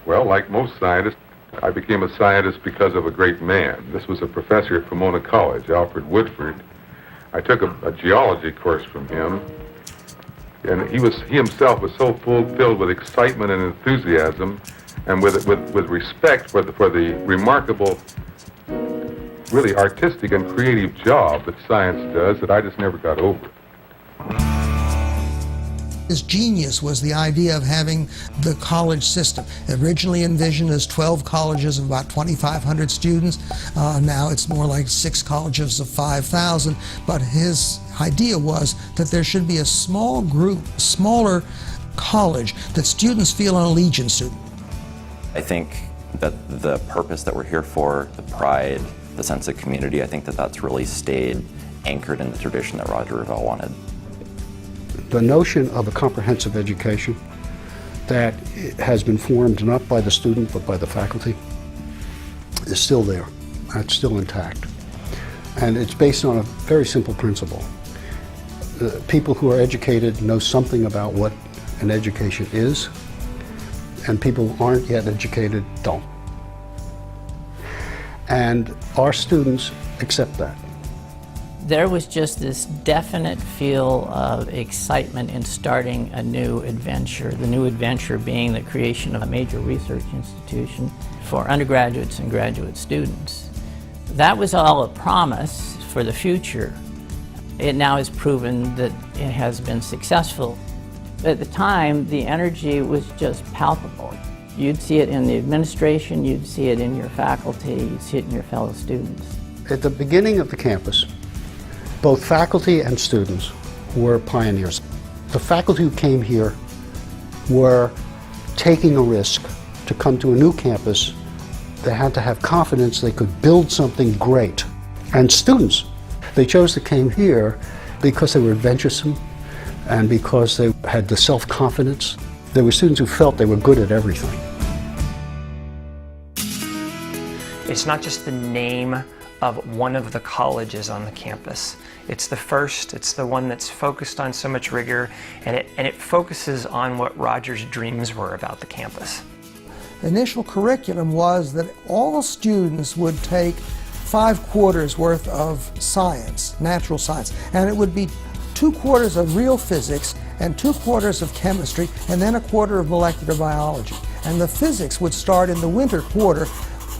Well, like most scientists, I became a scientist because of a great man. This was a professor at Revelle College, Alfred Woodford. I took a geology course from him, and he himself was so filled with excitement and enthusiasm, and with respect for the remarkable, really artistic and creative job that science does, that I just never got over. His genius was the idea of having the college system. Originally envisioned as 12 colleges of about 2,500 students. Now it's more like 6 colleges of 5,000. But his idea was that there should be a small group, smaller college that students feel an allegiance to. I think that the purpose that we're here for, the pride, the sense of community, I think that that's really stayed anchored in the tradition that Roger Revelle wanted. The notion of a comprehensive education that has been formed not by the student but by the faculty is still there. It's still intact. And it's based on a very simple principle. People who are educated know something about what an education is, and people who aren't yet educated don't. And our students accept that. There was just this definite feel of excitement in starting a new adventure, the new adventure being the creation of a major research institution for undergraduates and graduate students. That was all a promise for the future. It now is proven that it has been successful. At the time, the energy was just palpable. You'd see it in the administration, you'd see it in your faculty, you'd see it in your fellow students. At the beginning of the campus, both faculty and students were pioneers. The faculty who came here were taking a risk to come to a new campus. They had to have confidence they could build something great. And students, they chose to come here because they were adventuresome and because they had the self-confidence. There were students who felt they were good at everything. It's not just the name of one of the colleges on the campus. It's the first, it's the one that's focused on so much rigor, and it focuses on what Roger's dreams were about the campus. The initial curriculum was that all students would take 5 quarters worth of science, natural science, and it would be 2 quarters of real physics and 2 quarters of chemistry, and then 1/4 of molecular biology. And the physics would start in the winter quarter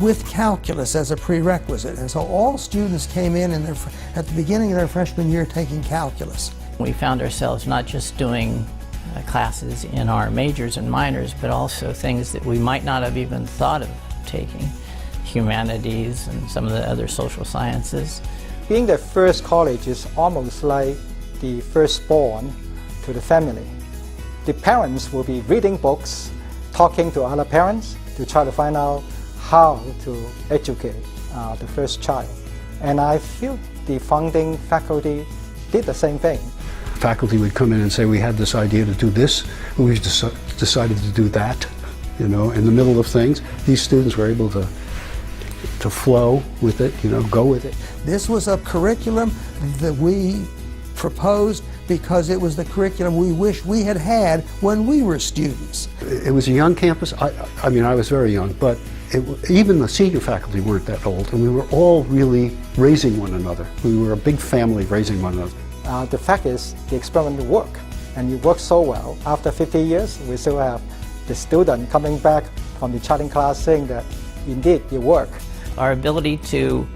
with calculus as a prerequisite. And so all students came in at the beginning of their freshman year taking calculus. We found ourselves not just doing classes in our majors and minors, but also things that we might not have even thought of taking, humanities and some of the other social sciences. Being the first college is almost like the firstborn to the family. The parents will be reading books, talking to other parents to try to find out how to educate the first child. And I feel the founding faculty did the same thing. Faculty would come in and say, we had this idea to do this, we decided to do that, you know, in the middle of things. These students were able to flow with it, you know, go with it. This was a curriculum that we proposed because it was the curriculum we wish we had had when we were students. It was a young campus. I mean, I was very young, but even the senior faculty weren't that old, and we were all really raising one another. We were a big family raising one another. The fact is, the experiment worked, and it worked so well. After 50 years, we still have the student coming back from the charting class saying that indeed it worked. Our ability to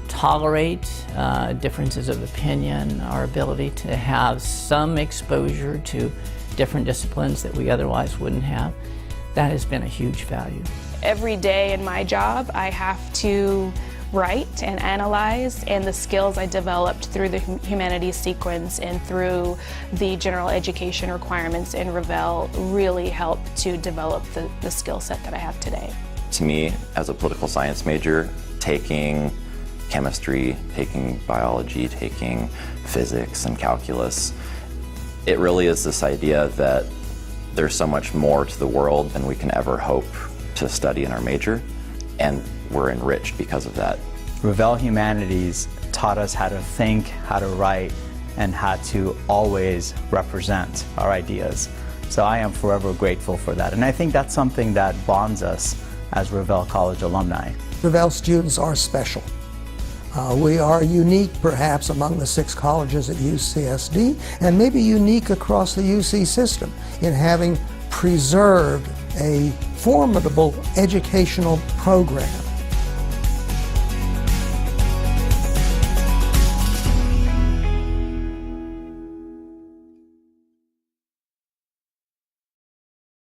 tolerate differences of opinion, our ability to have some exposure to different disciplines that we otherwise wouldn't have, that has been a huge value. Every day in my job, I have to write and analyze, and the skills I developed through the humanities sequence and through the general education requirements in Revelle really helped to develop the skill set that I have today. To me, as a political science major, taking chemistry, taking biology, taking physics and calculus, it really is this idea that there's so much more to the world than we can ever hope to study in our major, and we're enriched because of that. Revelle Humanities taught us how to think, how to write, and how to always represent our ideas. So I am forever grateful for that. And I think that's something that bonds us as Revelle College alumni. Revelle students are special. We are unique, perhaps, among the 6 colleges at UCSD, and maybe unique across the UC system in having preserved a formidable educational program